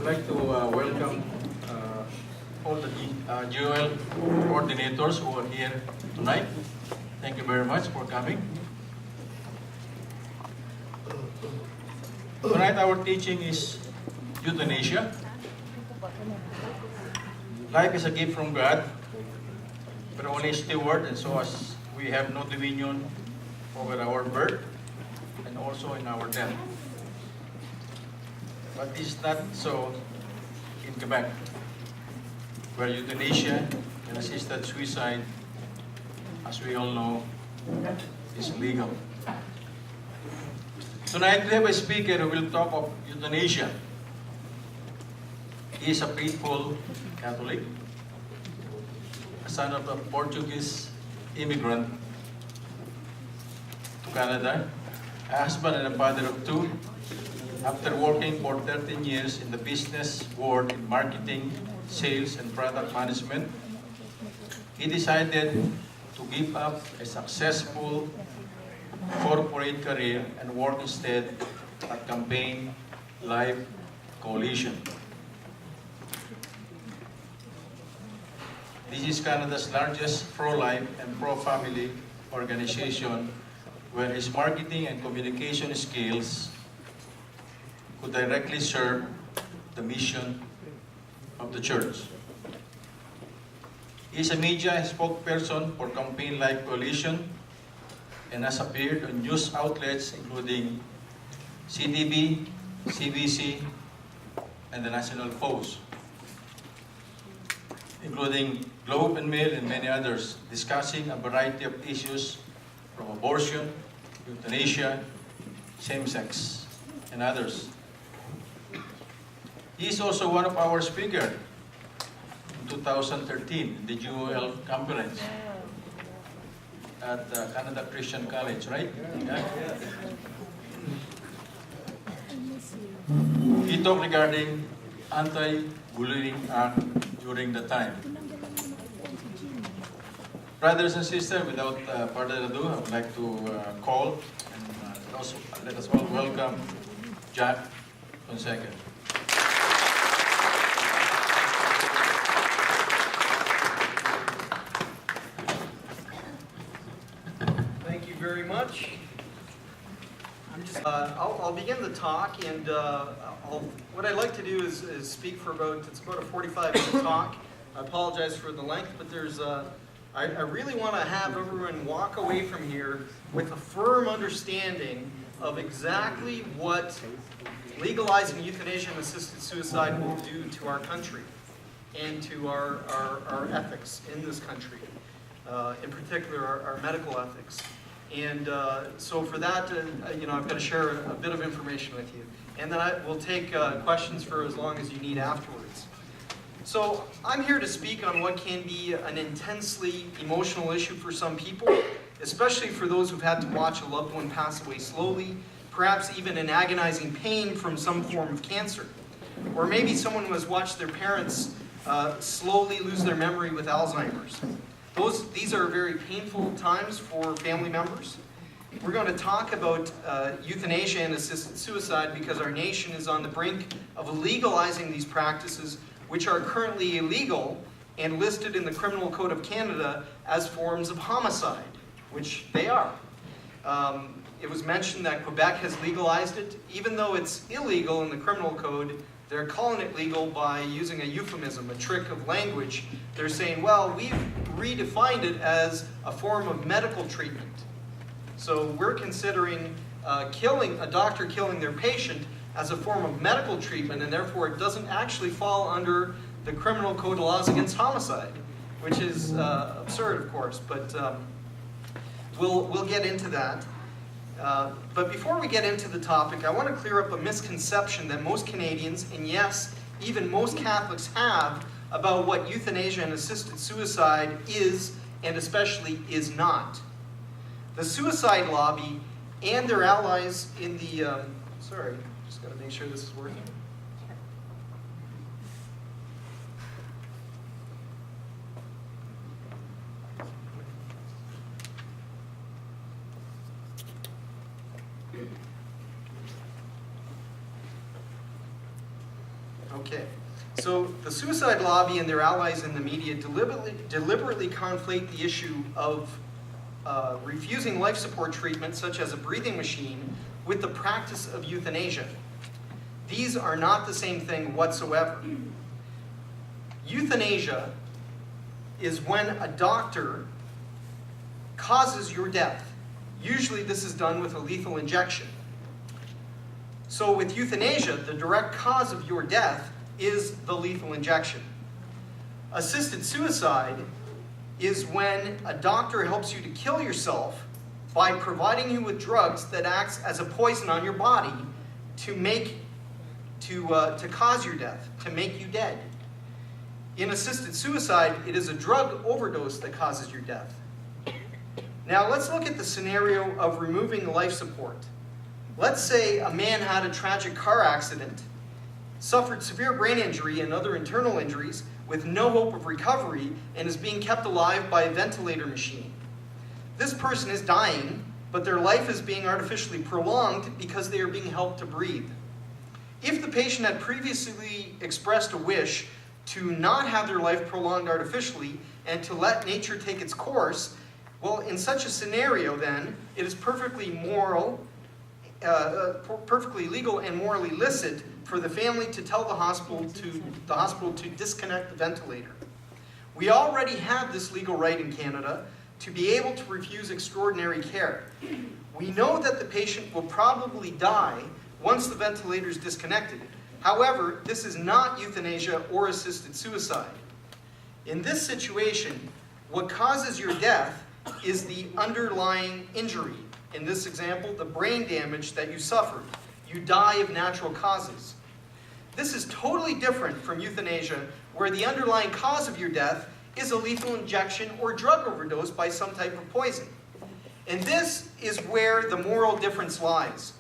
like to welcome all the GOL coordinators who are here tonight. Thank you very much for coming. Tonight our teaching is euthanasia. Life is a gift from God, but only a steward, and so as we have no dominion over our birth and also in our death. But it's not so in Quebec, where euthanasia and assisted suicide, as we all know, is legal. Tonight we have a speaker who will talk of euthanasia. He is a faithful Catholic, a son of a Portuguese immigrant to Canada, a husband and a father of two. After working for 13 years in the business world in marketing, sales, and product management, he decided to give up a successful corporate career and work instead at Campaign Life Coalition. This is Canada's largest pro-life and pro-family organization, where his marketing and communication skills could directly serve the mission of the church. He is a media spokesperson for Campaign Life Coalition and has appeared on news outlets including CTV, CBC, and the National Post, including Globe and Mail and many others, discussing a variety of issues from abortion, euthanasia, same-sex, and others. He is also one of our speakers in 2013 in the GOL conference at Canada Christian College, right? Yeah. He talked regarding Anti-Bullying Act during the time. Brothers and sisters, without further ado, I would like to call and also let us all welcome Jack Fonseca. Thank you very much. I'll begin the talk, and what I'd like to do is speak for it's about a 45-minute talk. I apologize for the length, but I really want to have everyone walk away from here with a firm understanding of exactly what legalizing euthanasia and assisted suicide will do to our country and to our ethics in this country, in particular our medical ethics. And so for that, I've got to share a bit of information with you. And then I will take questions for as long as you need afterwards. So I'm here to speak on what can be an intensely emotional issue for some people, especially for those who've had to watch a loved one pass away slowly, perhaps even in agonizing pain from some form of cancer. Or maybe someone who has watched their parents slowly lose their memory with Alzheimer's. These are very painful times for family members. We're going to talk about euthanasia and assisted suicide because our nation is on the brink of legalizing these practices, which are currently illegal and listed in the Criminal Code of Canada as forms of homicide, which they are. It was mentioned that Quebec has legalized it. Even though it's illegal in the Criminal Code, they're calling it legal by using a euphemism, a trick of language. They're saying, well, we've redefined it as a form of medical treatment. So we're considering a doctor killing their patient as a form of medical treatment, and therefore it doesn't actually fall under the Criminal Code laws against homicide, which is absurd, of course, but we'll get into that. But before we get into the topic, I want to clear up a misconception that most Canadians, and yes, even most Catholics have about what euthanasia and assisted suicide is, and especially is not. The suicide lobby and their allies in the, sorry, just got to make sure this is working. Okay. So the suicide lobby and their allies in the media deliberately conflate the issue of refusing life support treatment, such as a breathing machine, with the practice of euthanasia. These are not the same thing whatsoever. Euthanasia is when a doctor causes your death. Usually this is done with a lethal injection. So with euthanasia, the direct cause of your death is the lethal injection. Assisted suicide is when a doctor helps you to kill yourself by providing you with drugs that acts as a poison on your body to cause your death, to make you dead. In assisted suicide, it is a drug overdose that causes your death. Now let's look at the scenario of removing life support. Let's say a man had a tragic car accident, suffered severe brain injury and other internal injuries with no hope of recovery, and is being kept alive by a ventilator machine. This person is dying, but their life is being artificially prolonged because they are being helped to breathe. If the patient had previously expressed a wish to not have their life prolonged artificially and to let nature take its course, well, in such a scenario then, it is perfectly legal and morally licit for the family to tell the hospital to disconnect the ventilator. We already have this legal right in Canada to be able to refuse extraordinary care. We know that the patient will probably die once the ventilator is disconnected. However, this is not euthanasia or assisted suicide. In this situation, what causes your death is the underlying injury. In this example, the brain damage that you suffered. You die of natural causes. This is totally different from euthanasia, where the underlying cause of your death is a lethal injection or drug overdose by some type of poison. And this is where the moral difference lies.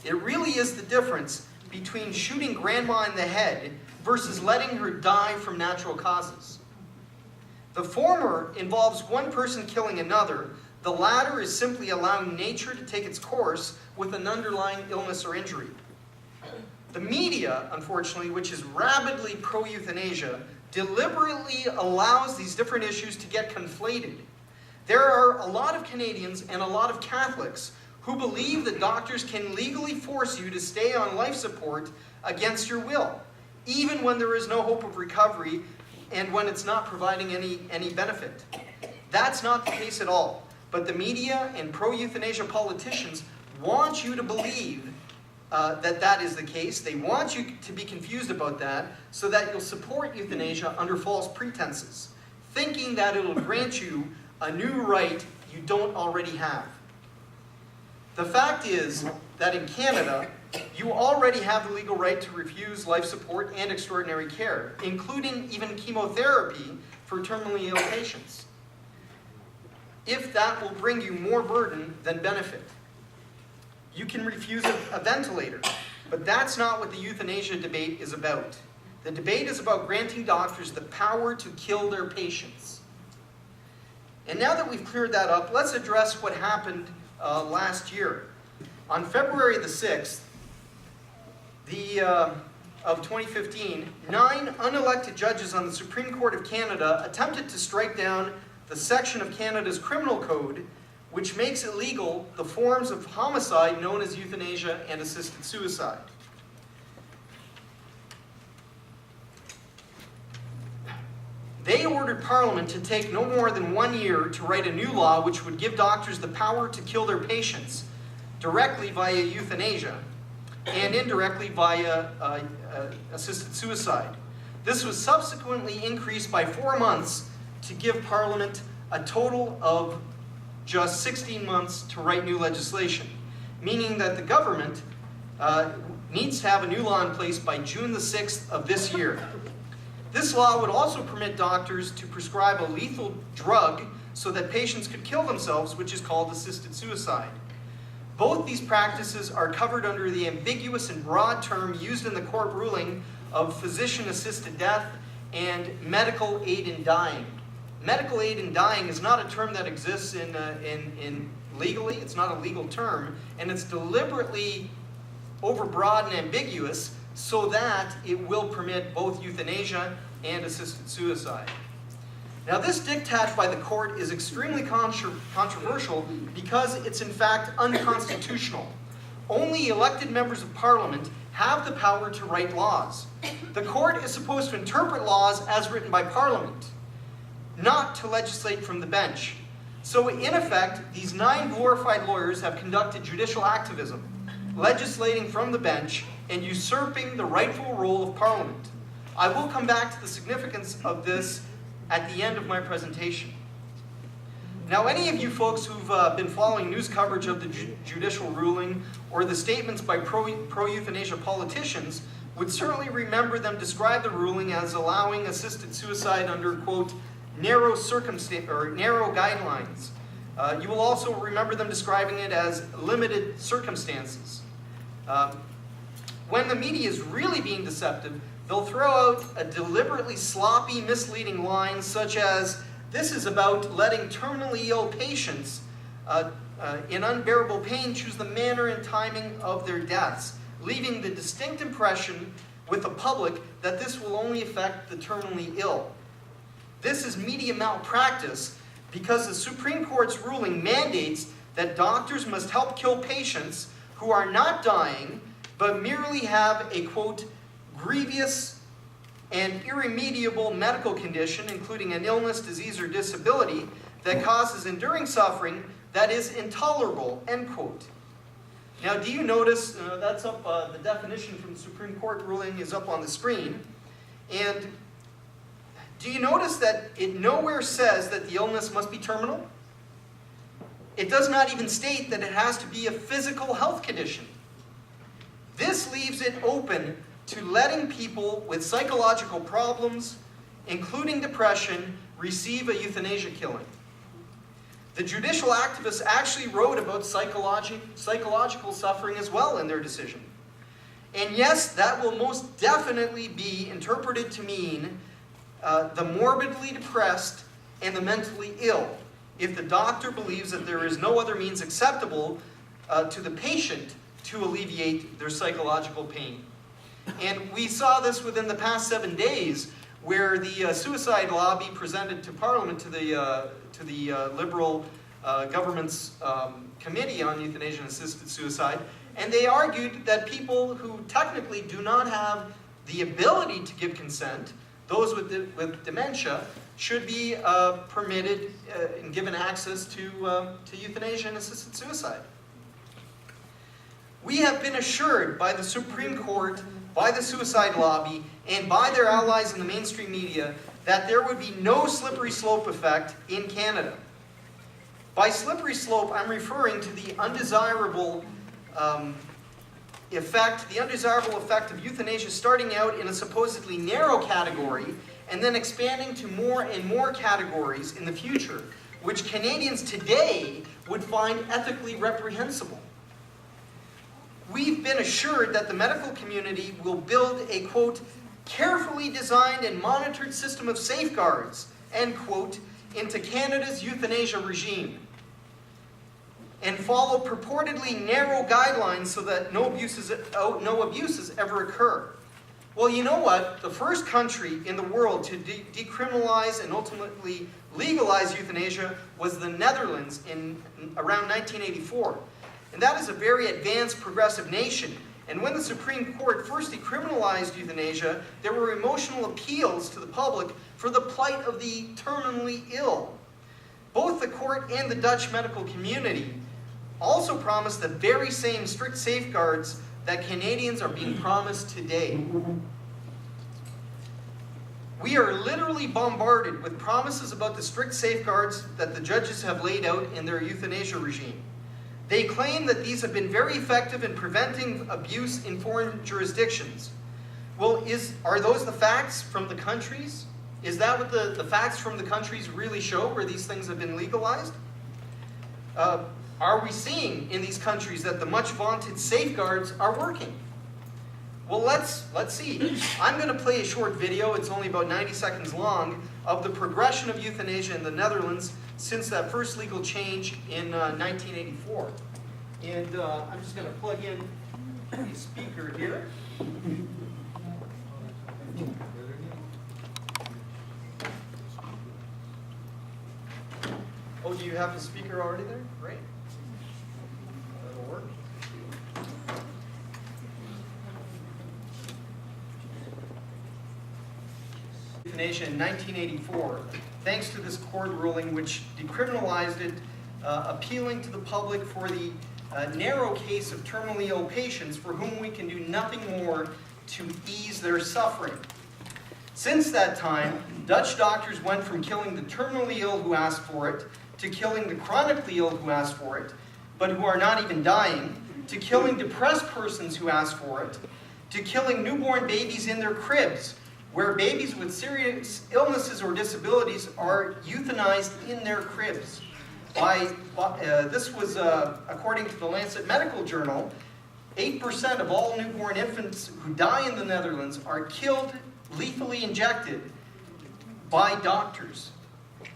It really is the difference between shooting grandma in the head versus letting her die from natural causes. The former involves one person killing another. The latter is simply allowing nature to take its course with an underlying illness or injury. The media, unfortunately, which is rabidly pro-euthanasia, deliberately allows these different issues to get conflated. There are a lot of Canadians and a lot of Catholics who believe that doctors can legally force you to stay on life support against your will, even when there is no hope of recovery and when it's not providing any benefit. That's not the case at all. But the media and pro-euthanasia politicians want you to believe that is the case. They want you to be confused about that so that you'll support euthanasia under false pretenses, thinking that it'll grant you a new right you don't already have. The fact is that in Canada, you already have the legal right to refuse life support and extraordinary care, including even chemotherapy for terminally ill patients, if that will bring you more burden than benefit. You can refuse a ventilator, but that's not what the euthanasia debate is about. The debate is about granting doctors the power to kill their patients. And now that we've cleared that up, let's address what happened last year. On February the 6th of 2015, 9 unelected judges on the Supreme Court of Canada attempted to strike down the section of Canada's criminal code which makes illegal the forms of homicide known as euthanasia and assisted suicide. They ordered Parliament to take no more than 1 year to write a new law which would give doctors the power to kill their patients directly via euthanasia and indirectly via assisted suicide. This was subsequently increased by 4 months to give Parliament a total of just 16 months to write new legislation, meaning that the government needs to have a new law in place by June the 6th of this year. This law would also permit doctors to prescribe a lethal drug so that patients could kill themselves, which is called assisted suicide. Both these practices are covered under the ambiguous and broad term used in the court ruling of physician-assisted death and medical aid in dying. Medical aid in dying is not a term that exists in legally. It's not a legal term, and it's deliberately overbroad and ambiguous so that it will permit both euthanasia and assisted suicide. Now, this diktat by the court is extremely controversial because it's in fact unconstitutional. Only elected members of parliament have the power to write laws. The court is supposed to interpret laws as written by parliament, not to legislate from the bench. So in effect, these 9 glorified lawyers have conducted judicial activism, legislating from the bench and usurping the rightful role of parliament. I will come back to the significance of this at the end of my presentation. Now, any of you folks who've been following news coverage of the judicial ruling or the statements by pro-euthanasia politicians would certainly remember them describe the ruling as allowing assisted suicide under, quote, narrow guidelines. You will also remember them describing it as limited circumstances. When the media is really being deceptive, they'll throw out a deliberately sloppy, misleading line such as, this is about letting terminally ill patients in unbearable pain choose the manner and timing of their deaths, leaving the distinct impression with the public that this will only affect the terminally ill. This is media malpractice because the Supreme Court's ruling mandates that doctors must help kill patients who are not dying, but merely have a, quote, grievous and irremediable medical condition, including an illness, disease, or disability that causes enduring suffering that is intolerable, end quote. Now, do you notice, that's up, the definition from the Supreme Court ruling is up on the screen, and do you notice that it nowhere says that the illness must be terminal? It does not even state that it has to be a physical health condition. This leaves it open to letting people with psychological problems, including depression, receive a euthanasia killing. The judicial activists actually wrote about psychological suffering as well in their decision. And yes, that will most definitely be interpreted to mean the morbidly depressed and the mentally ill, if the doctor believes that there is no other means acceptable to the patient to alleviate their psychological pain. And we saw this within the past 7 days, where the suicide lobby presented to Parliament, to the Liberal government's Committee on Euthanasia and Assisted Suicide, and they argued that people who technically do not have the ability to give consent, those with dementia, should be permitted and given access to euthanasia and assisted suicide. We have been assured by the Supreme Court, by the suicide lobby, and by their allies in the mainstream media that there would be no slippery slope effect in Canada. By slippery slope, I'm referring to the undesirable effect of euthanasia starting out in a supposedly narrow category and then expanding to more and more categories in the future, which Canadians today would find ethically reprehensible. We've been assured that the medical community will build a, quote, carefully designed and monitored system of safeguards, end quote, into Canada's euthanasia regime, and follow purportedly narrow guidelines so that no abuses ever occur. Well, you know what? The first country in the world to decriminalize and ultimately legalize euthanasia was the Netherlands in around 1984. And that is a very advanced, progressive nation. And when the Supreme Court first decriminalized euthanasia, there were emotional appeals to the public for the plight of the terminally ill. Both the court and the Dutch medical community also promised the very same strict safeguards that Canadians are being promised today. We are literally bombarded with promises about the strict safeguards that the judges have laid out in their euthanasia regime. They claim that these have been very effective in preventing abuse in foreign jurisdictions. Well, are those the facts from the countries? Is that what the facts from the countries really show, where these things have been legalized? Are we seeing in these countries that the much vaunted safeguards are working? Well, let's see. I'm going to play a short video, it's only about 90 seconds long, of the progression of euthanasia in the Netherlands since that first legal change in 1984. And I'm just going to plug in a speaker here. Oh, do you have the speaker already there? Great. That'll work. Euthanasia in 1984, thanks to this court ruling which decriminalized it, appealing to the public for the narrow case of terminally ill patients for whom we can do nothing more to ease their suffering. Since that time, Dutch doctors went from killing the terminally ill who asked for it, to killing the chronically ill who asked for it, but who are not even dying, to killing depressed persons who ask for it, to killing newborn babies in their cribs, where babies with serious illnesses or disabilities are euthanized in their cribs. This was, according to the Lancet Medical Journal, 8% of all newborn infants who die in the Netherlands are killed, lethally injected, by doctors.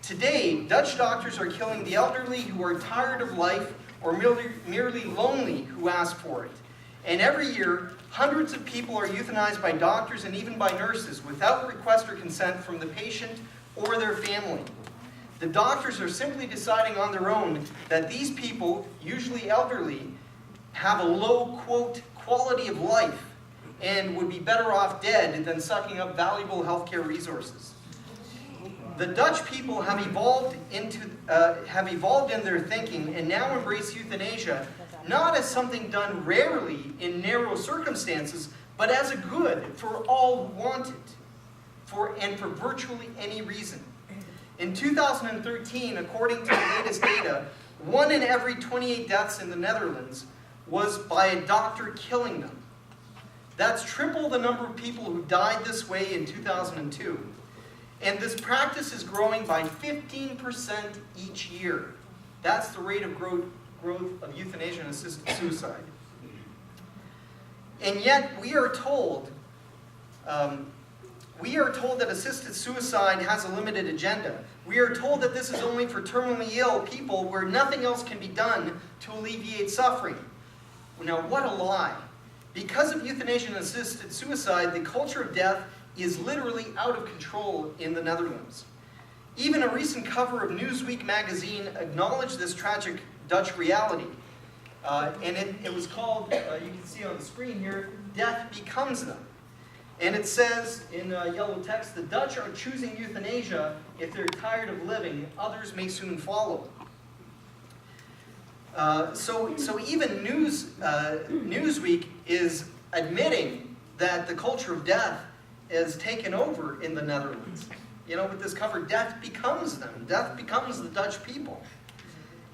Today, Dutch doctors are killing the elderly who are tired of life or merely lonely who ask for it. And every year, hundreds of people are euthanized by doctors and even by nurses without request or consent from the patient or their family. The doctors are simply deciding on their own that these people, usually elderly, have a low, quote, quality of life and would be better off dead than sucking up valuable healthcare resources. The Dutch people have evolved in their thinking and now embrace euthanasia not as something done rarely in narrow circumstances, but as a good for all who want it, and for virtually any reason. In 2013, according to the latest data, 1 in every 28 deaths in the Netherlands was by a doctor killing them. That's triple the number of people who died this way in 2002. And this practice is growing by 15% each year. That's the rate of growth of euthanasia and assisted suicide. And yet we are told that assisted suicide has a limited agenda. We are told that this is only for terminally ill people where nothing else can be done to alleviate suffering. Now, what a lie. Because of euthanasia and assisted suicide, the culture of death is literally out of control in the Netherlands. Even a recent cover of Newsweek magazine acknowledged this tragic Dutch reality. And it was called, you can see on the screen here, Death Becomes Them. And it says in yellow text, the Dutch are choosing euthanasia if they're tired of living. Others may soon follow. So even Newsweek is admitting that the culture of death is taken over in the Netherlands. You know, with this cover, death becomes them. Death becomes the Dutch people.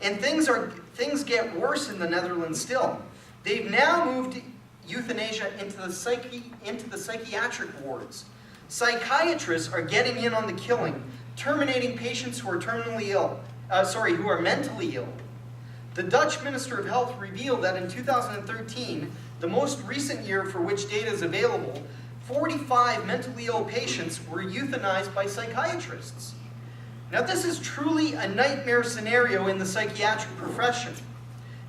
And things get worse in the Netherlands still. They've now moved euthanasia into the psychiatric wards. Psychiatrists are getting in on the killing, terminating patients who are who are mentally ill. The Dutch Minister of Health revealed that in 2013, the most recent year for which data is available, 45 mentally ill patients were euthanized by psychiatrists. Now, this is truly a nightmare scenario in the psychiatric profession.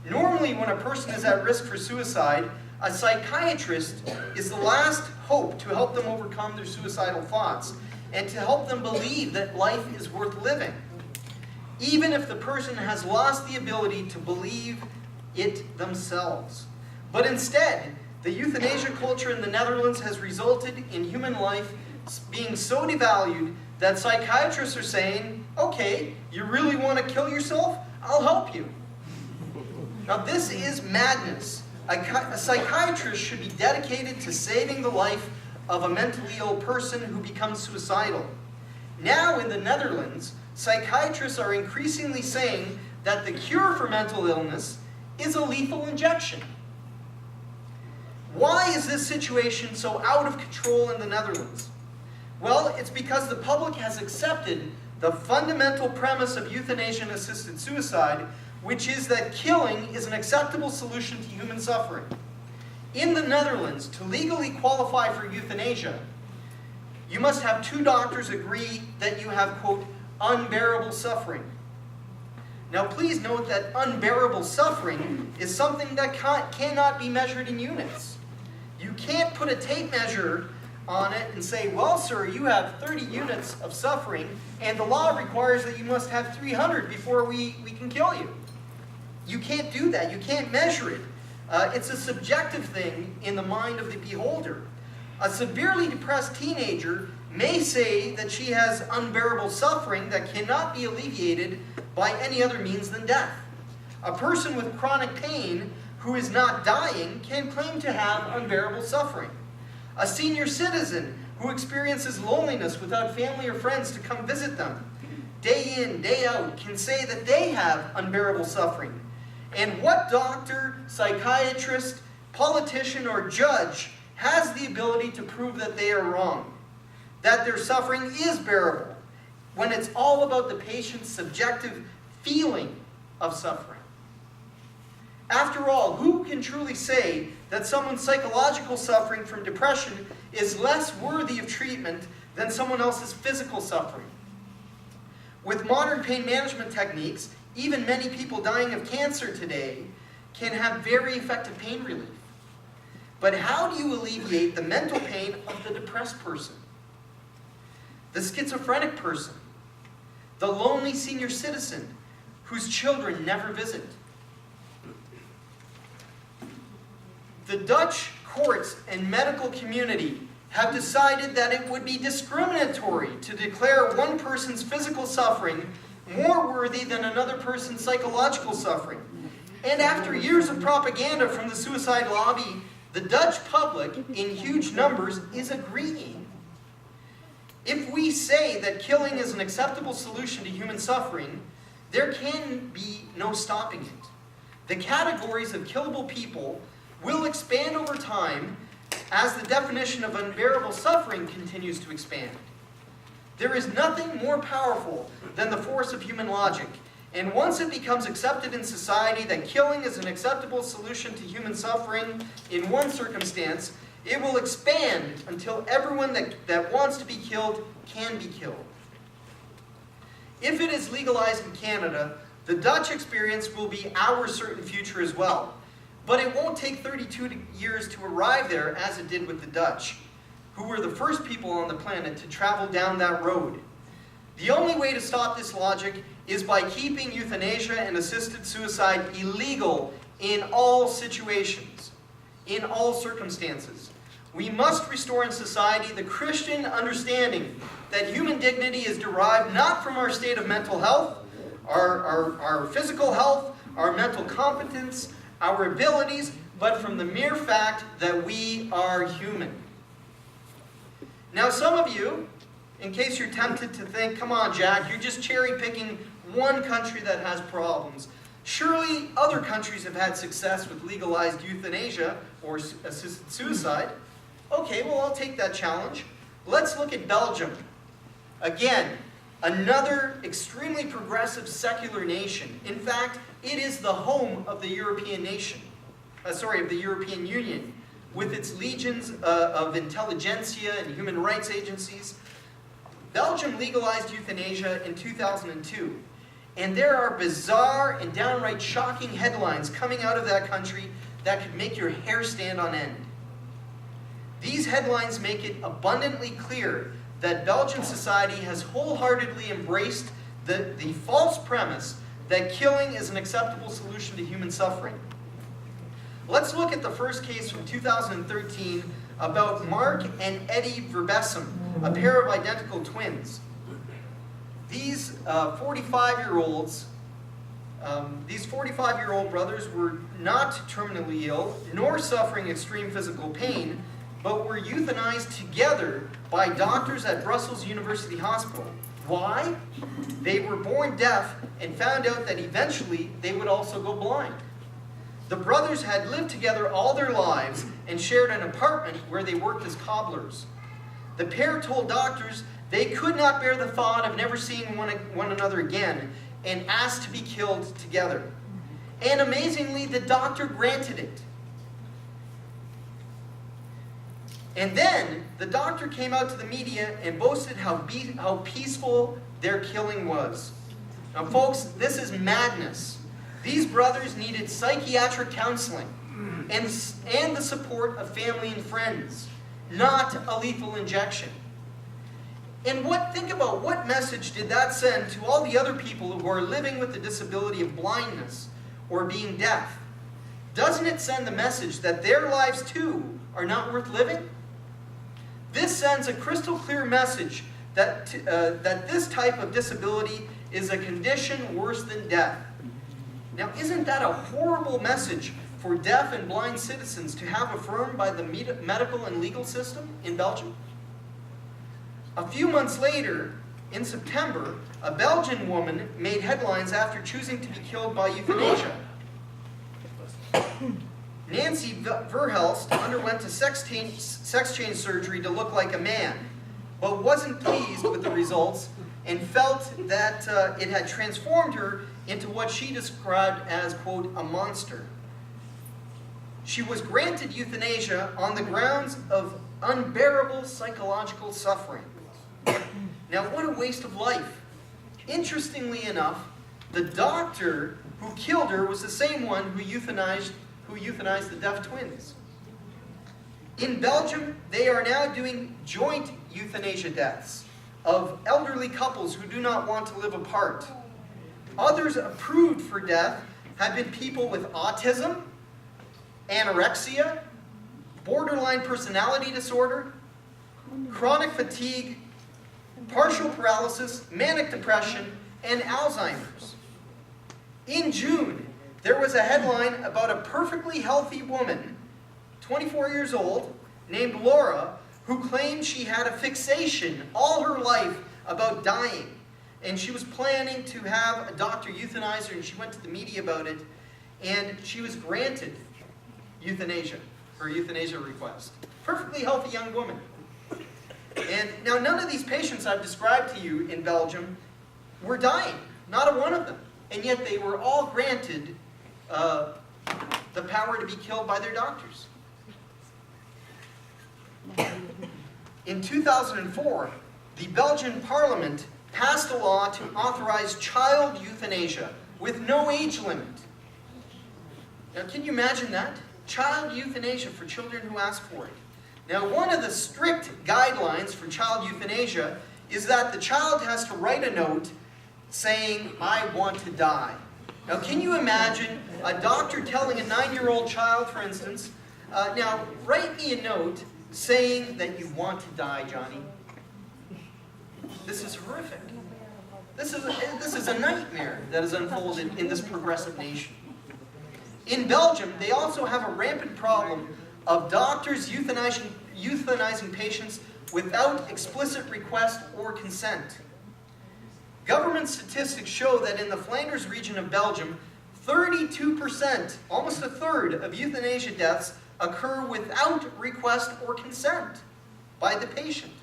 Normally, when a person is at risk for suicide, a psychiatrist is the last hope to help them overcome their suicidal thoughts and to help them believe that life is worth living, even if the person has lost the ability to believe it themselves. But instead, the euthanasia culture in the Netherlands has resulted in human life being so devalued that psychiatrists are saying, okay, you really want to kill yourself? I'll help you. Now, this is madness. A psychiatrist should be dedicated to saving the life of a mentally ill person who becomes suicidal. Now, in the Netherlands, psychiatrists are increasingly saying that the cure for mental illness is a lethal injection. Why is this situation so out of control in the Netherlands? Well, it's because the public has accepted the fundamental premise of euthanasia and assisted suicide, which is that killing is an acceptable solution to human suffering. In the Netherlands, to legally qualify for euthanasia, you must have 2 doctors agree that you have, quote, unbearable suffering. Now, please note that unbearable suffering is something that cannot be measured in units. You can't put a tape measure on it and say, well, sir, you have 30 units of suffering, and the law requires that you must have 300 before we can kill you. You can't do that. You can't measure it. It's a subjective thing in the mind of the beholder. A severely depressed teenager may say that she has unbearable suffering that cannot be alleviated by any other means than death. A person with chronic pain who is not dying can claim to have unbearable suffering. A senior citizen who experiences loneliness without family or friends to come visit them, day in, day out, can say that they have unbearable suffering. And what doctor, psychiatrist, politician, or judge has the ability to prove that they are wrong? That their suffering is bearable, when it's all about the patient's subjective feeling of suffering. After all, who can truly say that someone's psychological suffering from depression is less worthy of treatment than someone else's physical suffering? With modern pain management techniques, even many people dying of cancer today can have very effective pain relief. But how do you alleviate the mental pain of the depressed person, the schizophrenic person, the lonely senior citizen whose children never visit? The Dutch courts and medical community have decided that it would be discriminatory to declare one person's physical suffering more worthy than another person's psychological suffering. And after years of propaganda from the suicide lobby, the Dutch public, in huge numbers, is agreeing. If we say that killing is an acceptable solution to human suffering, there can be no stopping it. The categories of killable people will expand over time as the definition of unbearable suffering continues to expand. There is nothing more powerful than the force of human logic, and once it becomes accepted in society that killing is an acceptable solution to human suffering in one circumstance, it will expand until everyone that wants to be killed can be killed. If it is legalized in Canada, the Dutch experience will be our certain future as well. But it won't take 32 years to arrive there as it did with the Dutch, who were the first people on the planet to travel down that road. The only way to stop this logic is by keeping euthanasia and assisted suicide illegal in all situations, in all circumstances. We must restore in society the Christian understanding that human dignity is derived not from our state of mental health, our physical health, our mental competence, our abilities, but from the mere fact that we are human. Now, some of you, in case you're tempted to think, come on, Jack, you're just cherry-picking one country that has problems. Surely other countries have had success with legalized euthanasia or assisted suicide. Okay, well, I'll take that challenge. Let's look at Belgium. Again, another extremely progressive secular nation. In fact, it is the home of the European of the European Union, with its legions of intelligentsia and human rights agencies. Belgium legalized euthanasia in 2002, and there are bizarre and downright shocking headlines coming out of that country that could make your hair stand on end. These headlines make it abundantly clear that Belgian society has wholeheartedly embraced the false premise that killing is an acceptable solution to human suffering. Let's look at the first case from 2013 about Mark and Eddie Verbessem, a pair of identical twins. These 45-year-old brothers were not terminally ill, nor suffering extreme physical pain, but were euthanized together by doctors at Brussels University Hospital. Why? They were born deaf and found out that eventually they would also go blind. The brothers had lived together all their lives and shared an apartment where they worked as cobblers. The pair told doctors they could not bear the thought of never seeing one another again and asked to be killed together. And amazingly, the doctor granted it. And then the doctor came out to the media and boasted how peaceful their killing was. Now, folks, this is madness. These brothers needed psychiatric counseling, and the support of family and friends, not a lethal injection. And think about what message did that send to all the other people who are living with the disability of blindness or being deaf? Doesn't it send the message that their lives too are not worth living? This sends a crystal clear message that this type of disability is a condition worse than death. Now, isn't that a horrible message for deaf and blind citizens to have affirmed by the medical and legal system in Belgium? A few months later, in September, a Belgian woman made headlines after choosing to be killed by euthanasia. Nancy Verhelst underwent a sex change surgery to look like a man, but wasn't pleased with the results and felt that it had transformed her into what she described as, quote, a monster. She was granted euthanasia on the grounds of unbearable psychological suffering. Now, what a waste of life. Interestingly enough, the doctor who killed her was the same one who euthanized the deaf twins. In Belgium, they are now doing joint euthanasia deaths of elderly couples who do not want to live apart. Others approved for death have been people with autism, anorexia, borderline personality disorder, chronic fatigue, partial paralysis, manic depression, and Alzheimer's. In June, there was a headline about a perfectly healthy woman, 24 years old, named Laura, who claimed she had a fixation all her life about dying. And she was planning to have a doctor euthanize her, and she went to the media about it, and she was granted euthanasia, her euthanasia request. Perfectly healthy young woman. And now none of these patients I've described to you in Belgium were dying, not a one of them. And yet they were all granted the power to be killed by their doctors. In 2004, the Belgian Parliament passed a law to authorize child euthanasia with no age limit. Now, can you imagine that? Child euthanasia for children who ask for it. Now, one of the strict guidelines for child euthanasia is that the child has to write a note saying, "I want to die." Now, can you imagine a doctor telling a 9-year-old child, for instance, now, write me a note saying that you want to die, Johnny? This is horrific. This is a nightmare that has unfolded in this progressive nation. In Belgium, they also have a rampant problem of doctors euthanizing patients without explicit request or consent. Government statistics show that in the Flanders region of Belgium, 32%, almost a third, of euthanasia deaths occur without request or consent by the patient.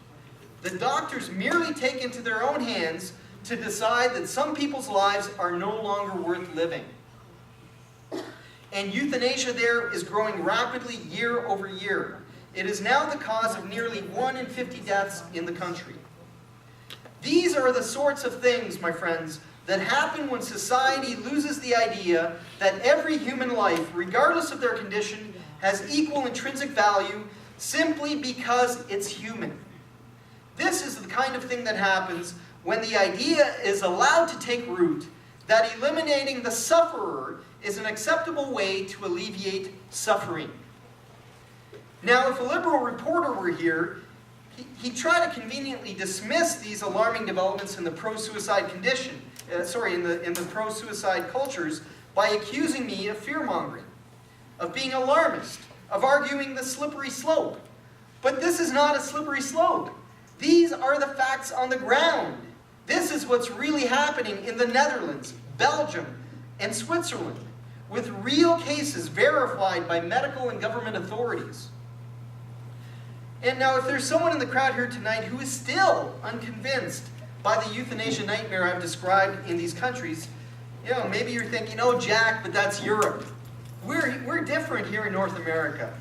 The doctors merely take into their own hands to decide that some people's lives are no longer worth living. And euthanasia there is growing rapidly year over year. It is now the cause of nearly 1 in 50 deaths in the country. These are the sorts of things, my friends, that happen when society loses the idea that every human life, regardless of their condition, has equal intrinsic value simply because it's human. This is the kind of thing that happens when the idea is allowed to take root that eliminating the sufferer is an acceptable way to alleviate suffering. Now, if a liberal reporter were here, he'd try to conveniently dismiss these alarming developments in the pro-suicide condition, in the pro-suicide cultures by accusing me of fear-mongering, of being alarmist, of arguing the slippery slope. But this is not a slippery slope. These are the facts on the ground. This is what's really happening in the Netherlands, Belgium, and Switzerland, with real cases verified by medical and government authorities. And now, if there's someone in the crowd here tonight who is still unconvinced by the euthanasia nightmare I've described in these countries, maybe you're thinking, "Oh, Jack, but that's Europe. We're different here in North America.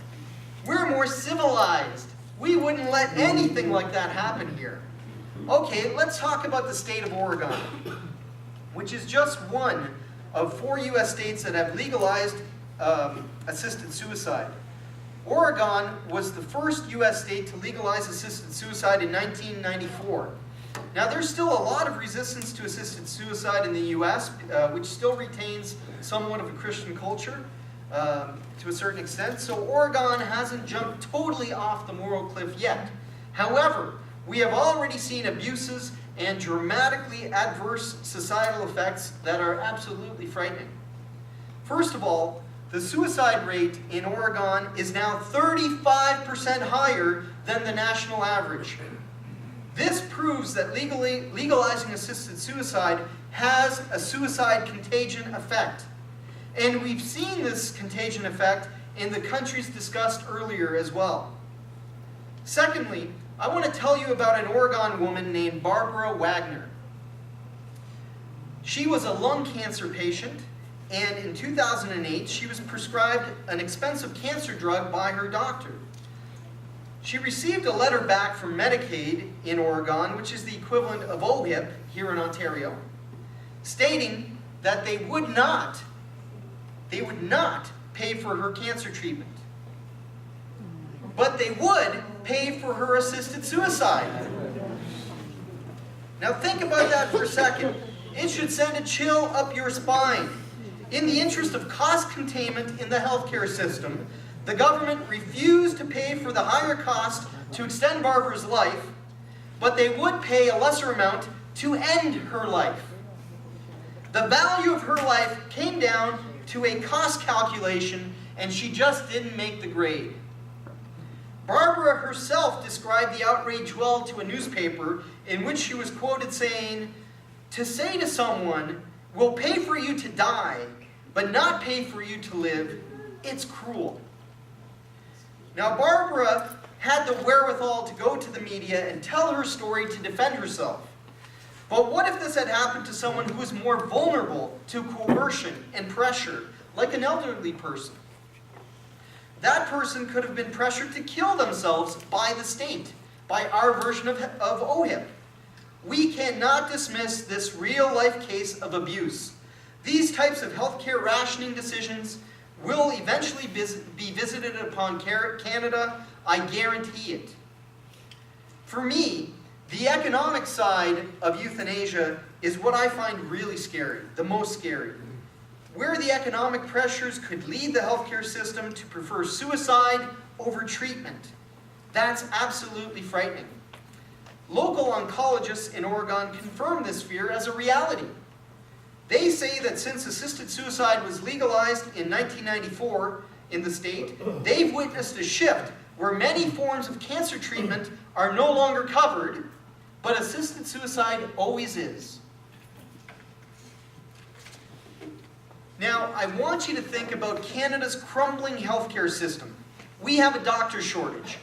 We're more civilized. We wouldn't let anything like that happen here." Okay, let's talk about the state of Oregon, which is just one of 4 U.S. states that have legalized assisted suicide. Oregon was the first U.S. state to legalize assisted suicide in 1994. Now, there's still a lot of resistance to assisted suicide in the U.S., which still retains somewhat of a Christian culture to a certain extent. So Oregon hasn't jumped totally off the moral cliff yet. However, we have already seen abuses and dramatically adverse societal effects that are absolutely frightening. First of all, the suicide rate in Oregon is now 35% higher than the national average. This proves that legalizing assisted suicide has a suicide contagion effect. And we've seen this contagion effect in the countries discussed earlier as well. Secondly, I want to tell you about an Oregon woman named Barbara Wagner. She was a lung cancer patient, and in 2008, she was prescribed an expensive cancer drug by her doctor. She received a letter back from Medicaid in Oregon, which is the equivalent of OHIP here in Ontario, stating that they would not pay for her cancer treatment. But they would pay for her assisted suicide. Now think about that for a second. It should send a chill up your spine. In the interest of cost containment in the healthcare system, the government refused to pay for the higher cost to extend Barbara's life, but they would pay a lesser amount to end her life. The value of her life came down to a cost calculation, and she just didn't make the grade. Barbara herself described the outrage well to a newspaper in which she was quoted saying, "To say to someone, we'll pay for you to die, but not pay for you to live, it's cruel." Now, Barbara had the wherewithal to go to the media and tell her story to defend herself. But what if this had happened to someone who was more vulnerable to coercion and pressure, like an elderly person? That person could have been pressured to kill themselves by the state, by our version of OHIP. We cannot dismiss this real-life case of abuse. These types of healthcare rationing decisions will eventually be visited upon Canada, I guarantee it. For me, the economic side of euthanasia is what I find really scary, the most scary. Where the economic pressures could lead the healthcare system to prefer suicide over treatment. That's absolutely frightening. Local oncologists in Oregon confirm this fear as a reality. They say that since assisted suicide was legalized in 1994 in the state, they've witnessed a shift where many forms of cancer treatment are no longer covered, but assisted suicide always is. Now, I want you to think about Canada's crumbling healthcare system. We have a doctor shortage,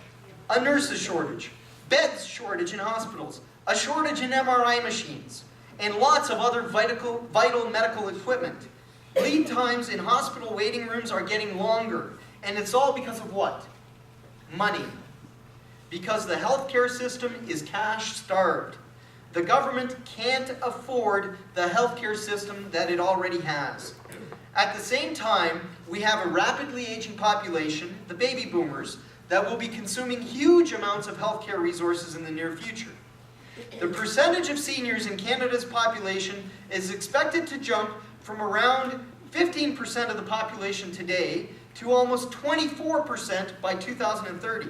a nurses shortage, beds shortage in hospitals, a shortage in MRI machines, and lots of other vital medical equipment. Lead times in hospital waiting rooms are getting longer, and it's all because of what? Money. Because the healthcare system is cash-starved. The government can't afford the healthcare system that it already has. At the same time, we have a rapidly aging population, the baby boomers, that will be consuming huge amounts of healthcare resources in the near future. The percentage of seniors in Canada's population is expected to jump from around 15% of the population today to almost 24% by 2030.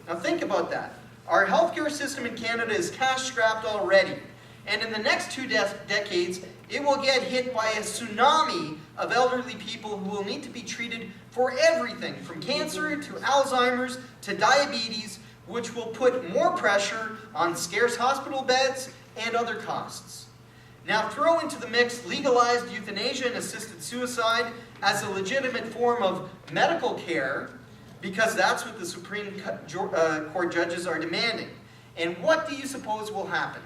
Now think about that. Our healthcare system in Canada is cash-strapped already, and in the next 2 decades, it will get hit by a tsunami of elderly people who will need to be treated for everything from cancer to Alzheimer's to diabetes, which will put more pressure on scarce hospital beds and other costs. Now throw into the mix legalized euthanasia and assisted suicide as a legitimate form of medical care, because that's what the Supreme Court judges are demanding. And what do you suppose will happen?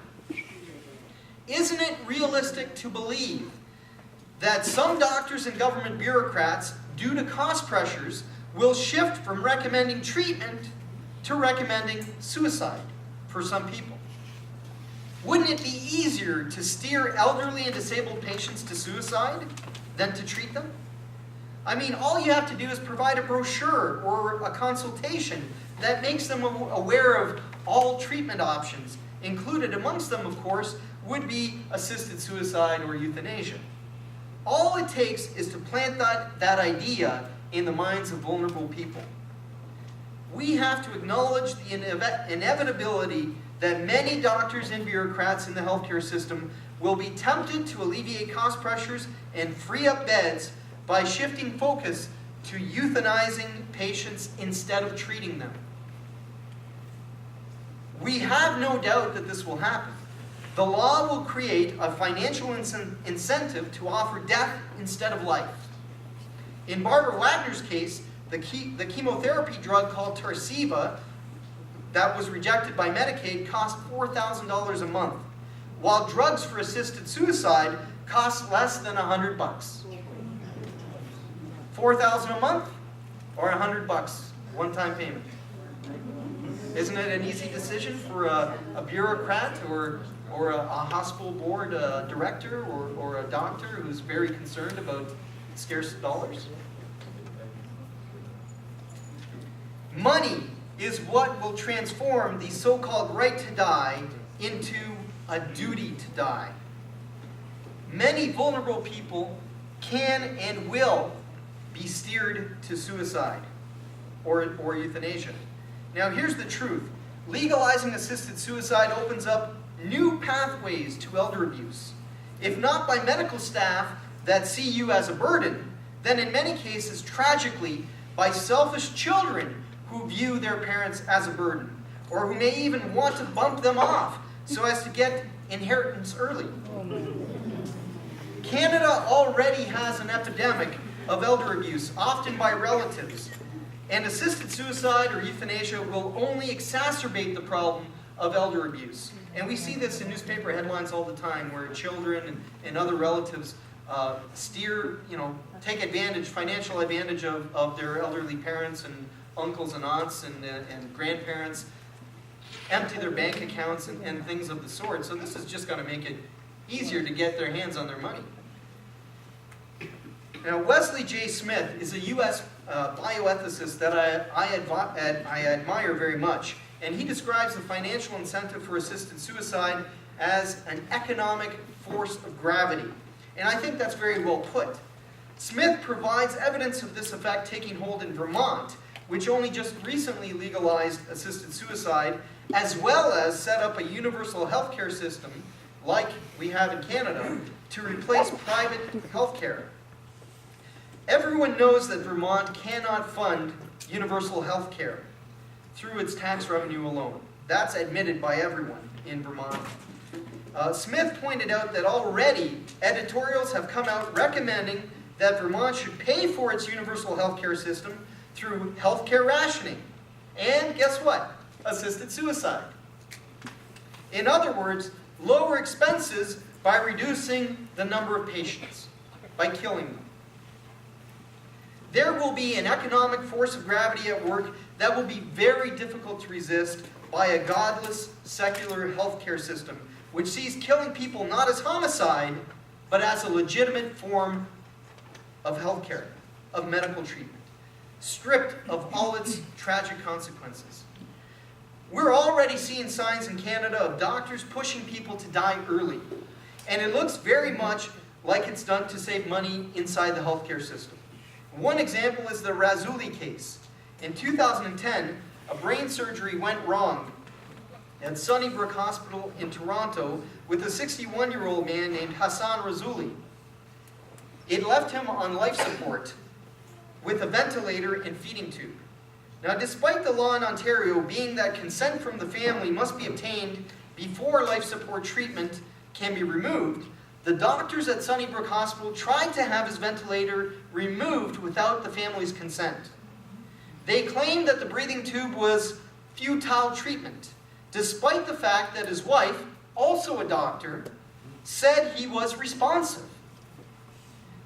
Isn't it realistic to believe that some doctors and government bureaucrats, due to cost pressures, will shift from recommending treatment to recommending suicide for some people? Wouldn't it be easier to steer elderly and disabled patients to suicide than to treat them? I mean, all you have to do is provide a brochure or a consultation that makes them aware of all treatment options. Included amongst them, of course, would be assisted suicide or euthanasia. All it takes is to plant that idea in the minds of vulnerable people. We have to acknowledge the inevitability that many doctors and bureaucrats in the healthcare system will be tempted to alleviate cost pressures and free up beds by shifting focus to euthanizing patients instead of treating them. We have no doubt that this will happen. The law will create a financial incentive to offer death instead of life. In Barbara Wagner's case, the chemotherapy drug called Tarceva that was rejected by Medicaid cost $4,000 a month, while drugs for assisted suicide cost less than $100. $4,000 a month or $100, one-time payment. Isn't it an easy decision for a bureaucrat or a hospital board director or a doctor who's very concerned about scarce dollars? Money is what will transform the so-called right to die into a duty to die. Many vulnerable people can and will be steered to suicide or euthanasia. Now here's the truth. Legalizing assisted suicide opens up new pathways to elder abuse. If not by medical staff that see you as a burden, then in many cases, tragically, by selfish children who view their parents as a burden, or who may even want to bump them off so as to get inheritance early. Canada already has an epidemic of elder abuse, often by relatives, and assisted suicide or euthanasia will only exacerbate the problem of elder abuse. And we see this in newspaper headlines all the time, where children and other relatives take advantage, financial advantage of their elderly parents and uncles and aunts and grandparents, empty their bank accounts and things of the sort. So this is just going to make it easier to get their hands on their money. Now, Wesley J. Smith is a U.S. Bioethicist that I admire very much, and he describes the financial incentive for assisted suicide as an economic force of gravity. And I think that's very well put. Smith provides evidence of this effect taking hold in Vermont, which only just recently legalized assisted suicide, as well as set up a universal healthcare system, like we have in Canada, to replace private healthcare. Everyone knows that Vermont cannot fund universal health care through its tax revenue alone. That's admitted by everyone in Vermont. Smith pointed out that already editorials have come out recommending that Vermont should pay for its universal health care system through health care rationing. And guess what? Assisted suicide. In other words, lower expenses by reducing the number of patients, by killing them. There will be an economic force of gravity at work that will be very difficult to resist by a godless, secular healthcare system, which sees killing people not as homicide, but as a legitimate form of healthcare, of medical treatment, stripped of all its tragic consequences. We're already seeing signs in Canada of doctors pushing people to die early, and it looks very much like it's done to save money inside the healthcare system. One example is the Razuli case. In 2010, a brain surgery went wrong at Sunnybrook Hospital in Toronto with a 61-year-old man named Hassan Razuli. It left him on life support with a ventilator and feeding tube. Now, despite the law in Ontario being that consent from the family must be obtained before life support treatment can be removed, the doctors at Sunnybrook Hospital tried to have his ventilator removed without the family's consent. They claimed that the breathing tube was futile treatment, despite the fact that his wife, also a doctor, said he was responsive.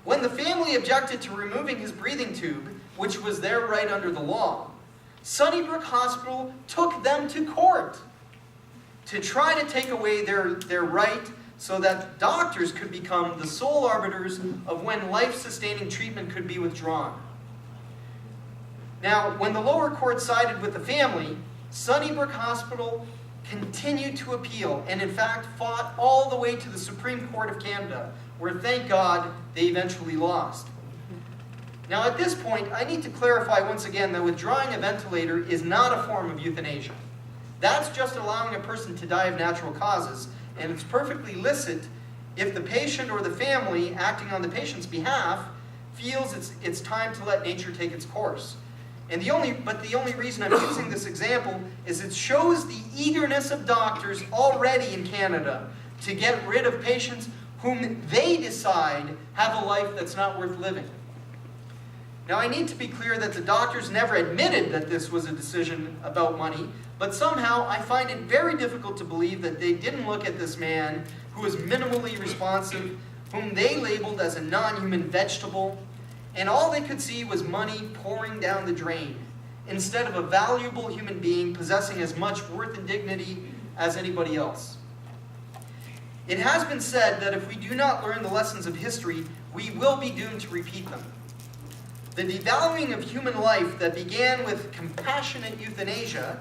When the family objected to removing his breathing tube, which was their right under the law, Sunnybrook Hospital took them to court to try to take away their right so that doctors could become the sole arbiters of when life-sustaining treatment could be withdrawn. Now, when the lower court sided with the family, Sunnybrook Hospital continued to appeal and in fact fought all the way to the Supreme Court of Canada, where thank God they eventually lost. Now at this point, I need to clarify once again that withdrawing a ventilator is not a form of euthanasia. That's just allowing a person to die of natural causes, and it's perfectly licit if the patient or the family acting on the patient's behalf feels it's time to let nature take its course. And the only reason I'm using this example is it shows the eagerness of doctors already in Canada to get rid of patients whom they decide have a life that's not worth living. Now I need to be clear that the doctors never admitted that this was a decision about money, but somehow I find it very difficult to believe that they didn't look at this man who was minimally responsive, whom they labeled as a non-human vegetable, and all they could see was money pouring down the drain, instead of a valuable human being possessing as much worth and dignity as anybody else. It has been said that if we do not learn the lessons of history, we will be doomed to repeat them. The devaluing of human life that began with compassionate euthanasia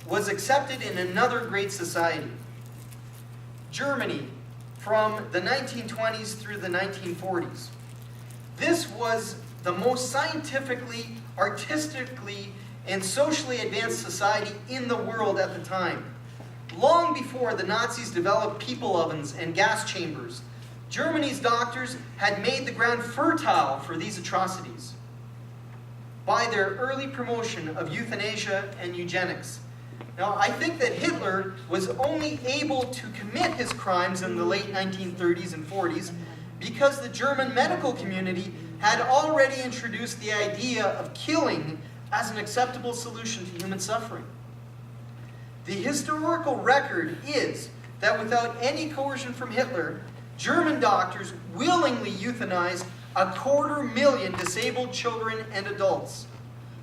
was accepted in another great society. Germany, from the 1920s through the 1940s. This was the most scientifically, artistically, and socially advanced society in the world at the time. Long before the Nazis developed people ovens and gas chambers, Germany's doctors had made the ground fertile for these atrocities by their early promotion of euthanasia and eugenics. Now, I think that Hitler was only able to commit his crimes in the late 1930s and 40s because the German medical community had already introduced the idea of killing as an acceptable solution to human suffering. The historical record is that without any coercion from Hitler, German doctors willingly euthanized 250,000 disabled children and adults.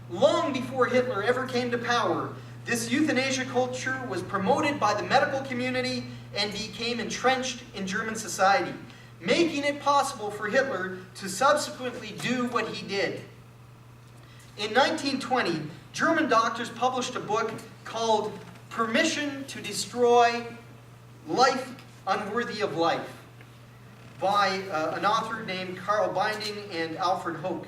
Long before Hitler ever came to power, this euthanasia culture was promoted by the medical community and became entrenched in German society, making it possible for Hitler to subsequently do what he did. In 1920, German doctors published a book called Permission to Destroy Life Unworthy of Life by an author named Karl Binding and Alfred Hoch.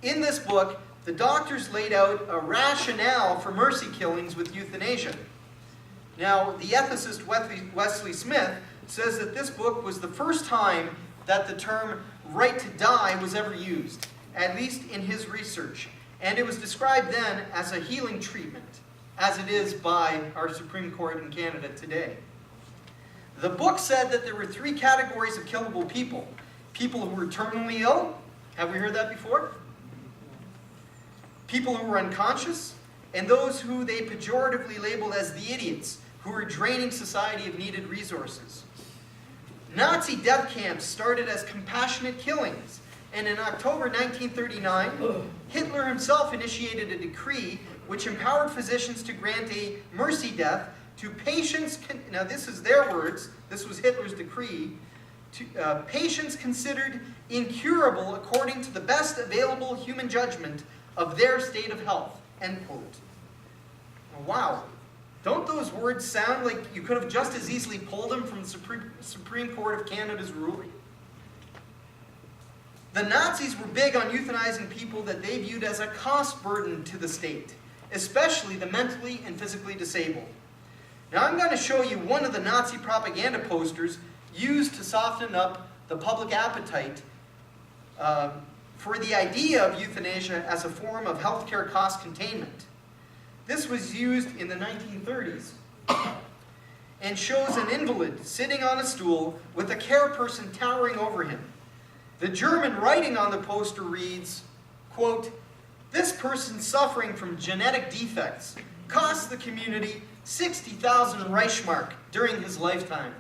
In this book, the doctors laid out a rationale for mercy killings with euthanasia. Now, the ethicist Wesley Smith says that this book was the first time that the term right to die was ever used, at least in his research. And it was described then as a healing treatment, as it is by our Supreme Court in Canada today. The book said that there were 3 categories of killable people. People who were terminally ill. Have we heard that before? People who were unconscious, and those who they pejoratively labeled as the idiots, who were draining society of needed resources. Nazi death camps started as compassionate killings, and in October 1939, Hitler himself initiated a decree which empowered physicians to grant a mercy death to patients, now this is their words, this was Hitler's decree, to patients considered incurable according to the best available human judgment of their state of health, end quote. Wow. Don't those words sound like you could have just as easily pulled them from the Supreme Court of Canada's ruling? The Nazis were big on euthanizing people that they viewed as a cost burden to the state, especially the mentally and physically disabled. Now I'm going to show you one of the Nazi propaganda posters used to soften up the public appetite for the idea of euthanasia as a form of healthcare cost containment. This was used in the 1930s and shows an invalid sitting on a stool with a care person towering over him. The German writing on the poster reads, quote, "This person suffering from genetic defects cost the community 60,000 Reichsmark during his lifetime.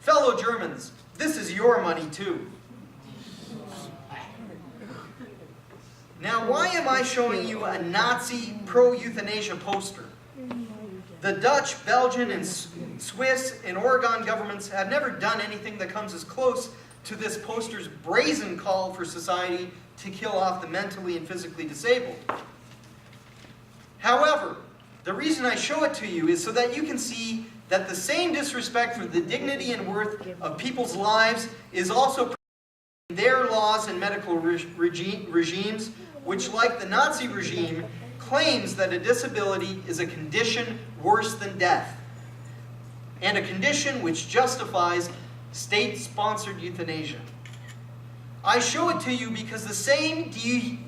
Fellow Germans, this is your money too." Now, why am I showing you a Nazi pro-euthanasia poster? The Dutch, Belgian, and Swiss and Oregon governments have never done anything that comes as close to this poster's brazen call for society to kill off the mentally and physically disabled. However, the reason I show it to you is so that you can see that the same disrespect for the dignity and worth of people's lives is also in their laws and medical regimes, which, like the Nazi regime, claims that a disability is a condition worse than death, and a condition which justifies state-sponsored euthanasia. I show it to you because the same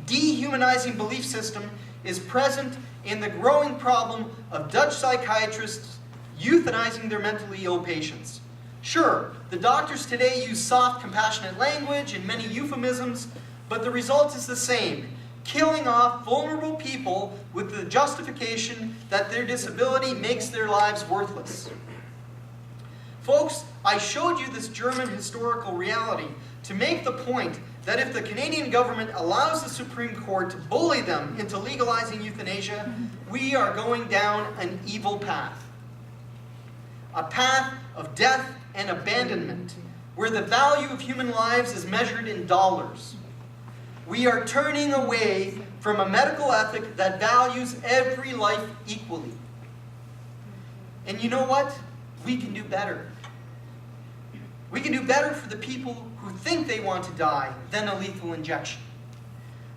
dehumanizing belief system is present in the growing problem of Dutch psychiatrists euthanizing their mentally ill patients. Sure, the doctors today use soft, compassionate language and many euphemisms, but the result is the same: killing off vulnerable people with the justification that their disability makes their lives worthless. Folks, I showed you this German historical reality to make the point that if the Canadian government allows the Supreme Court to bully them into legalizing euthanasia, we are going down an evil path. A path of death and abandonment, where the value of human lives is measured in dollars. We are turning away from a medical ethic that values every life equally. And you know what? We can do better. We can do better for the people who think they want to die than a lethal injection.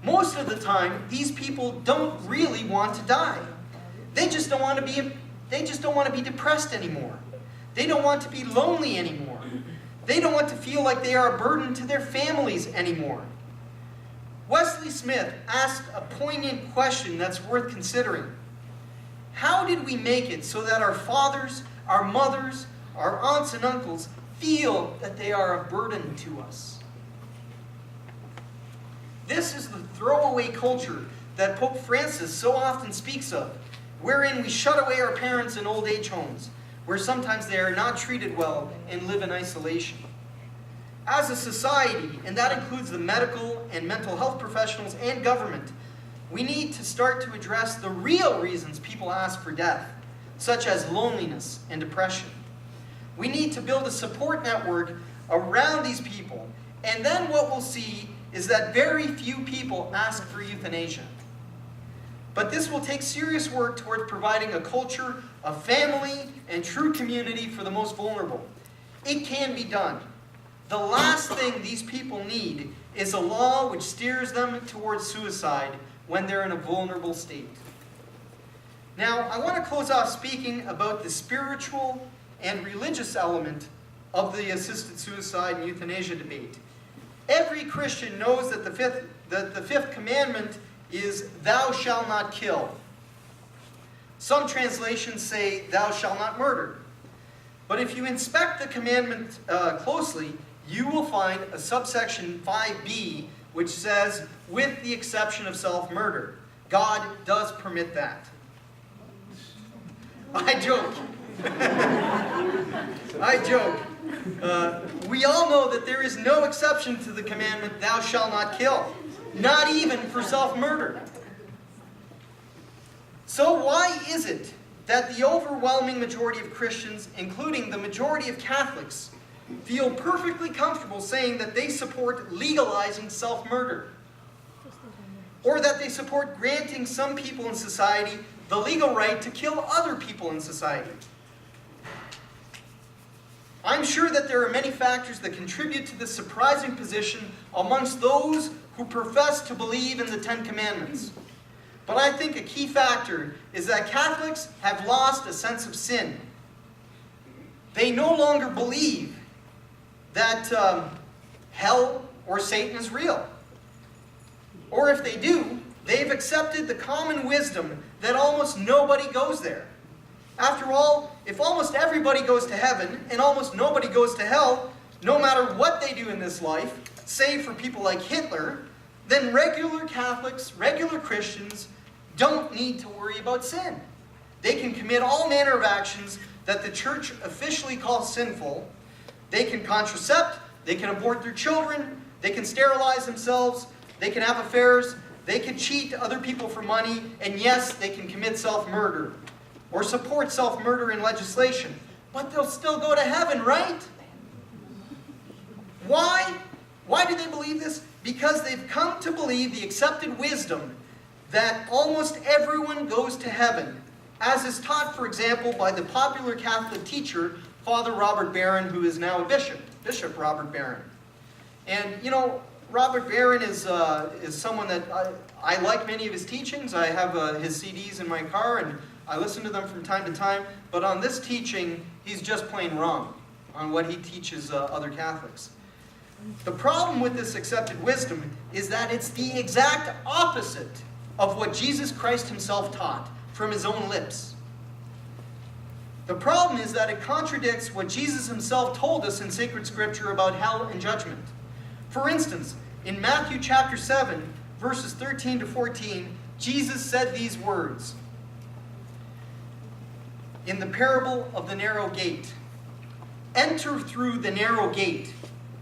Most of the time, these people don't really want to die. They just don't want to be depressed anymore. They don't want to be lonely anymore. They don't want to feel like they are a burden to their families anymore. Wesley Smith asked a poignant question that's worth considering. How did we make it so that our fathers, our mothers, our aunts and uncles feel that they are a burden to us? This is the throwaway culture that Pope Francis so often speaks of, wherein we shut away our parents in old age homes, where sometimes they are not treated well and live in isolation. As a society, and that includes the medical and mental health professionals and government, we need to start to address the real reasons people ask for death, such as loneliness and depression. We need to build a support network around these people, and then what we'll see is that very few people ask for euthanasia. But this will take serious work towards providing a culture of family and true community for the most vulnerable. It can be done. The last thing these people need is a law which steers them towards suicide when they're in a vulnerable state. Now, I want to close off speaking about the spiritual and religious element of the assisted suicide and euthanasia debate. Every Christian knows that the fifth commandment is, "Thou shalt not kill." Some translations say, "Thou shalt not murder." But if you inspect the commandment closely, you will find a subsection 5b, which says, "with the exception of self-murder." God does permit that. I joke. I joke. We all know that there is no exception to the commandment, "Thou shalt not kill," not even for self-murder. So why is it that the overwhelming majority of Christians, including the majority of Catholics, feel perfectly comfortable saying that they support legalizing self-murder? Or that they support granting some people in society the legal right to kill other people in society? I'm sure that there are many factors that contribute to this surprising position amongst those who profess to believe in the Ten Commandments. But I think a key factor is that Catholics have lost a sense of sin. They no longer believe that hell or Satan is real. Or if they do, they've accepted the common wisdom that almost nobody goes there. After all, if almost everybody goes to heaven and almost nobody goes to hell, no matter what they do in this life, save for people like Hitler, then regular Catholics, regular Christians, don't need to worry about sin. They can commit all manner of actions that the church officially calls sinful. They can contracept, they can abort their children, they can sterilize themselves, they can have affairs, they can cheat other people for money, and yes, they can commit self-murder. or support self-murder in legislation, but they'll still go to heaven, right? Why? Why do they believe this? Because they've come to believe the accepted wisdom that almost everyone goes to heaven, as is taught, for example, by the popular Catholic teacher, Father Robert Barron, who is now a bishop, Bishop Robert Barron. And, you know, Robert Barron is someone that I like many of his teachings. I have his CDs in my car, and I listen to them from time to time. But on this teaching, he's just plain wrong on what he teaches other Catholics. The problem with this accepted wisdom is that it's the exact opposite of what Jesus Christ himself taught from his own lips. The problem is that it contradicts what Jesus himself told us in sacred scripture about hell and judgment. For instance, in Matthew chapter 7, verses 13 to 14, Jesus said these words in the parable of the narrow gate. Enter through the narrow gate,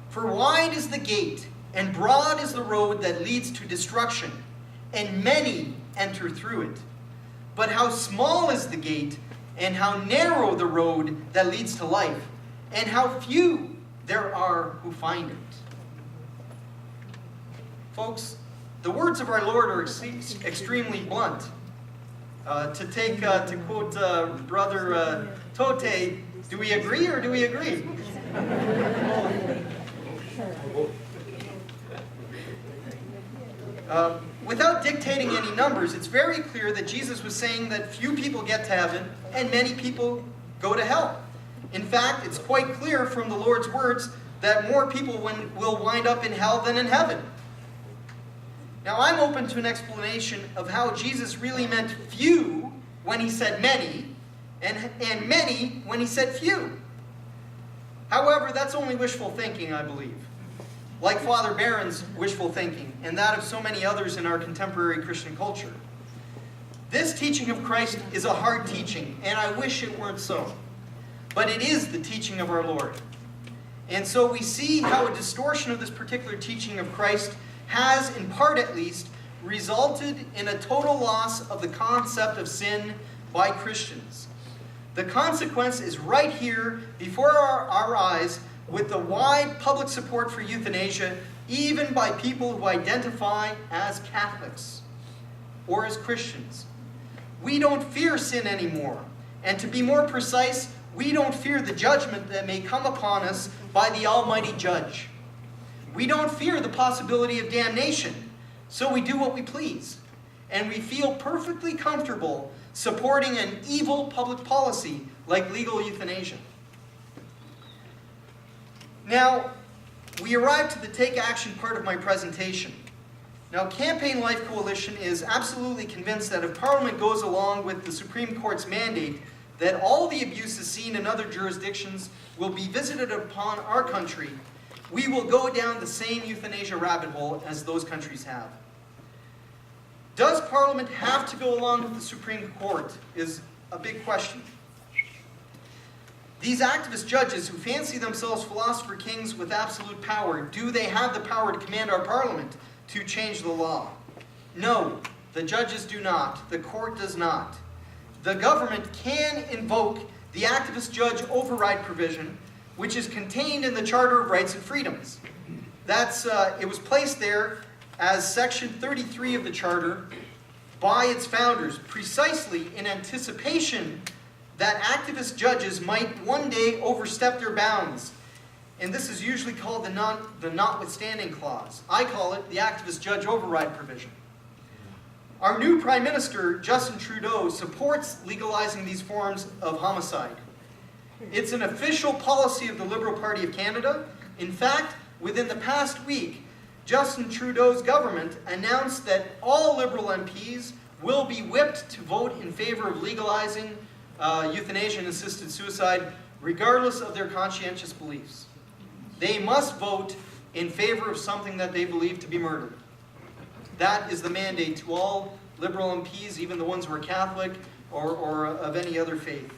for wide is the gate, and broad is the road that leads to destruction, and many enter through it. But how small is the gate, and how narrow the road that leads to life, and how few there are who find it. Folks, the words of our Lord are extremely blunt. To quote Brother Tote, do we agree or do we agree? Without dictating any numbers, it's very clear that Jesus was saying that few people get to heaven and many people go to hell. In fact, it's quite clear from the Lord's words that more people will wind up in hell than in heaven. Now, I'm open to an explanation of how Jesus really meant few when he said many, and many when he said few. However, that's only wishful thinking, I believe. Like Father Barron's wishful thinking, and that of so many others in our contemporary Christian culture. This teaching of Christ is a hard teaching, and I wish it weren't so. But it is the teaching of our Lord. And so we see how a distortion of this particular teaching of Christ has, in part at least, resulted in a total loss of the concept of sin by Christians. The consequence is right here before our eyes with the wide public support for euthanasia, even by people who identify as Catholics or as Christians. We don't fear sin anymore. And to be more precise, we don't fear the judgment that may come upon us by the Almighty Judge. We don't fear the possibility of damnation, so we do what we please. And we feel perfectly comfortable supporting an evil public policy like legal euthanasia. Now, we arrive to the take action part of my presentation. Now, Campaign Life Coalition is absolutely convinced that if Parliament goes along with the Supreme Court's mandate that all the abuses seen in other jurisdictions will be visited upon our country, we will go down the same euthanasia rabbit hole as those countries have. Does Parliament have to go along with the Supreme Court is a big question. These activist judges who fancy themselves philosopher kings with absolute power, do they have the power to command our Parliament to change the law? No, the judges do not. The court does not. The government can invoke the activist judge override provision, which is contained in the Charter of Rights and Freedoms. It was placed there as Section 33 of the Charter by its founders, precisely in anticipation that activist judges might one day overstep their bounds. And this is usually called the notwithstanding clause. I call it the activist judge override provision. Our new Prime Minister, Justin Trudeau, supports legalizing these forms of homicide. It's an official policy of the Liberal Party of Canada. In fact, within the past week, Justin Trudeau's government announced that all Liberal MPs will be whipped to vote in favor of legalizing euthanasia and assisted suicide, regardless of their conscientious beliefs. They must vote in favor of something that they believe to be murder. That is the mandate to all Liberal MPs, even the ones who are Catholic or of any other faith,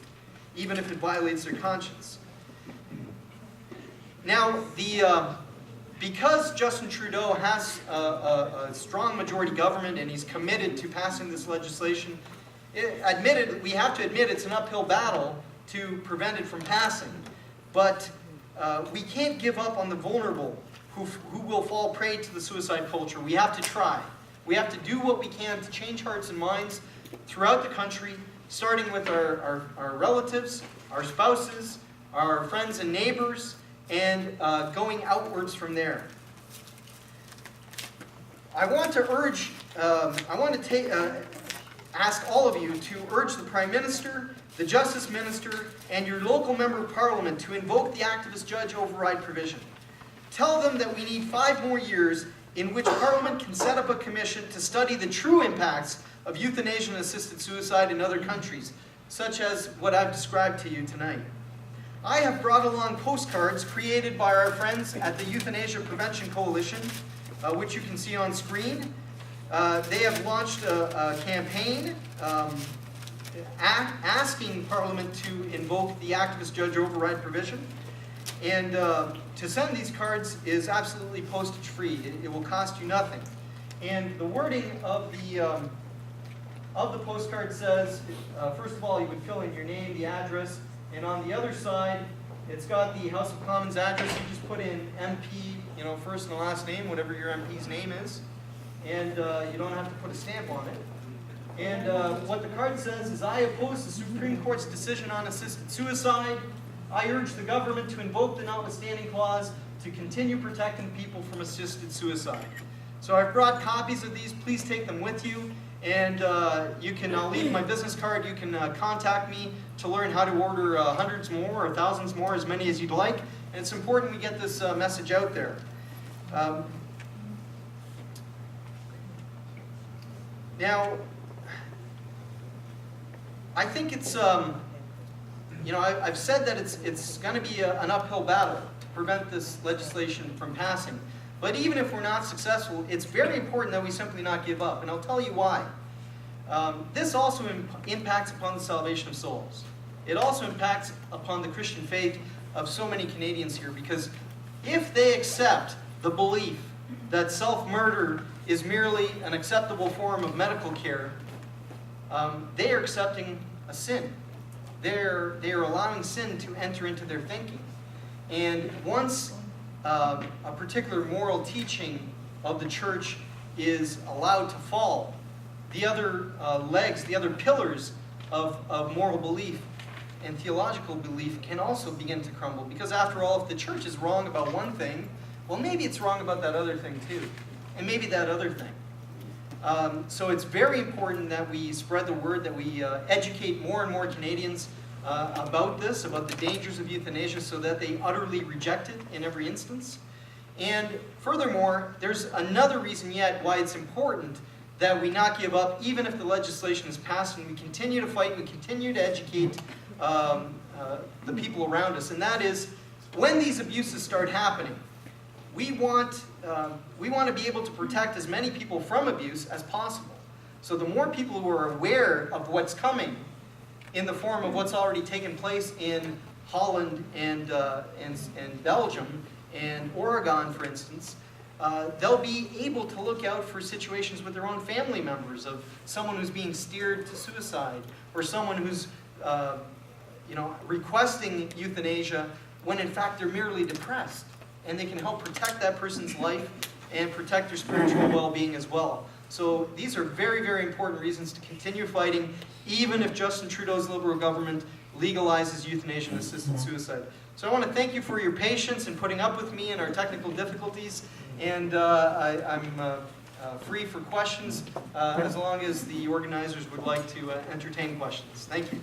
even if it violates their conscience. Now, because Justin Trudeau has a strong majority government and he's committed to passing this legislation, We have to admit it's an uphill battle to prevent it from passing. But we can't give up on the vulnerable who will fall prey to the suicide culture. We have to try. We have to do what we can to change hearts and minds throughout the country, starting with our relatives, our spouses, our friends and neighbors, and going outwards from there. I want to ask all of you to urge the Prime Minister, the Justice Minister, and your local Member of Parliament to invoke the activist judge override provision. Tell them that we need 5 more years in which Parliament can set up a commission to study the true impacts of euthanasia and assisted suicide in other countries, such as what I've described to you tonight. I have brought along postcards created by our friends at the Euthanasia Prevention Coalition, which you can see on screen. They have launched a campaign asking Parliament to invoke the activist judge override provision. And to send these cards is absolutely postage free. It will cost you nothing. And the wording of the postcard says, first of all, you would fill in your name, the address, and on the other side, it's got the House of Commons address. You just put in MP, first and last name, whatever your MP's name is, and you don't have to put a stamp on it. And what the card says is, I oppose the Supreme Court's decision on assisted suicide. I urge the government to invoke the notwithstanding clause to continue protecting people from assisted suicide. So I've brought copies of these. Please take them with you. And you can, I'll leave my business card. You can contact me to learn how to order hundreds more or thousands more, as many as you'd like. And it's important we get this message out there. Now, I think it's, I've said that it's going to be an uphill battle to prevent this legislation from passing. But even if we're not successful, it's very important that we simply not give up. And I'll tell you why. This also impacts upon the salvation of souls. It also impacts upon the Christian faith of so many Canadians here, because if they accept the belief that self-murder is merely an acceptable form of medical care, they are accepting a sin. They are allowing sin to enter into their thinking. And once a particular moral teaching of the church is allowed to fall, the other legs, the other pillars of moral belief and theological belief can also begin to crumble. Because after all, if the church is wrong about one thing, well, maybe it's wrong about that other thing too. And maybe that other thing. So it's very important that we spread the word, that we educate more and more Canadians about this, about the dangers of euthanasia, so that they utterly reject it in every instance. And furthermore, there's another reason yet why it's important that we not give up, even if the legislation is passed, and we continue to fight, we continue to educate the people around us. And that is, when these abuses start happening, we want to be able to protect as many people from abuse as possible. So the more people who are aware of what's coming, in the form of what's already taken place in Holland and Belgium and Oregon, for instance, they'll be able to look out for situations with their own family members of someone who's being steered to suicide, or someone who's requesting euthanasia when in fact they're merely depressed. And they can help protect that person's life and protect their spiritual well-being as well. So these are very, very important reasons to continue fighting, even if Justin Trudeau's Liberal government legalizes euthanasia and assisted suicide. So I want to thank you for your patience in putting up with me and our technical difficulties. And I'm free for questions as long as the organizers would like to entertain questions. Thank you.